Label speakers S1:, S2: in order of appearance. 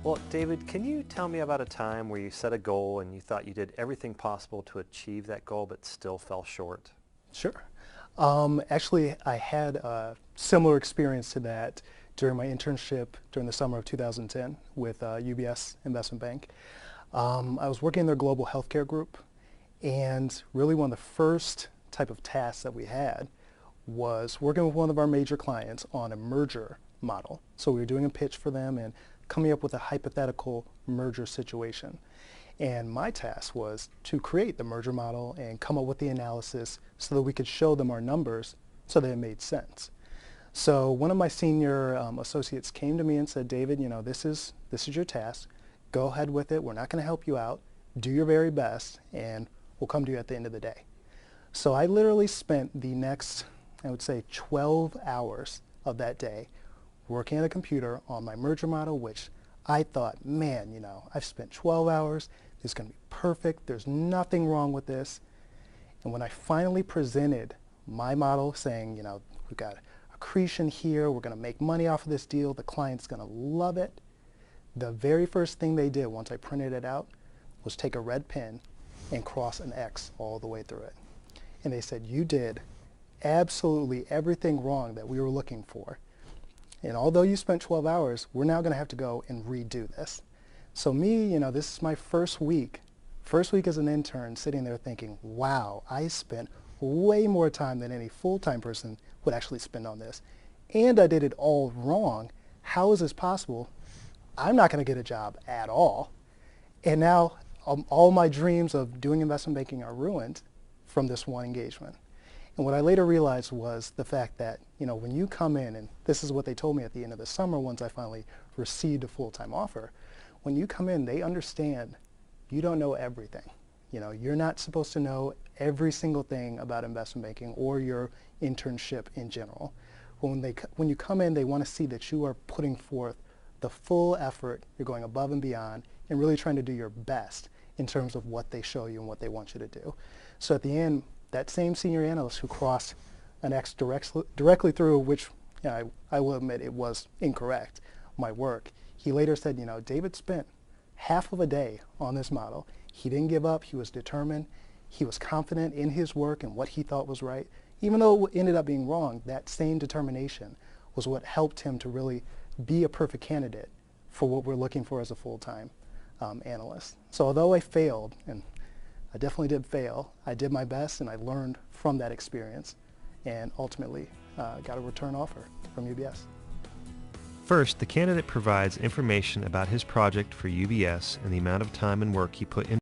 S1: Well, David, can you tell me about a time where you set a goal and you thought you did everything possible to achieve that goal but still fell short?
S2: Sure. Actually, I had a similar experience to that during my internship during the summer of 2010 with UBS Investment Bank. I was working in their global healthcare group, and really one of the first type of tasks that we had was working with one of our major clients on a merger model. So we were doing a pitch for them and coming up with a hypothetical merger situation. And my task was to create the merger model and come up with the analysis so that we could show them our numbers so that it made sense. So one of my senior associates came to me and said, David, this is your task. Go ahead with it. We're not going to help you out. Do your very best, and we'll come to you at the end of the day. So I literally spent the next, I would say, 12 hours of that day working at a computer on my merger model, which I thought, man, I've spent 12 hours. This is going to be perfect. There's nothing wrong with this. And when I finally presented my model saying, we've got accretion here, we're going to make money off of this deal, the client's going to love it, the very first thing they did once I printed it out was take a red pen and cross an X all the way through it. And they said, you did absolutely everything wrong that we were looking for. And although you spent 12 hours, we're now going to have to go and redo this. So me, this is my first week as an intern, sitting there thinking, wow, I spent way more time than any full-time person would actually spend on this. And I did it all wrong. How is this possible? I'm not going to get a job at all. And now all my dreams of doing investment banking are ruined from this one engagement. And what I later realized was the fact that, when you come in, and this is what they told me at the end of the summer once I finally received a full-time offer, when you come in, they understand you don't know everything. You're not supposed to know every single thing about investment banking or your internship in general. When you come in, they want to see that you are putting forth the full effort, you're going above and beyond, and really trying to do your best in terms of what they show you and what they want you to do. So at the end, that same senior analyst who crossed an X directly through, which I will admit it was incorrect, my work, he later said, David spent half of a day on this model. He didn't give up. He was determined. He was confident in his work and what he thought was right. Even though it ended up being wrong, that same determination was what helped him to really be a perfect candidate for what we're looking for as a full-time analyst. So although I failed, and I definitely did fail, I did my best and I learned from that experience and ultimately got a return offer from UBS.
S1: First, the candidate provides information about his project for UBS and the amount of time and work he put into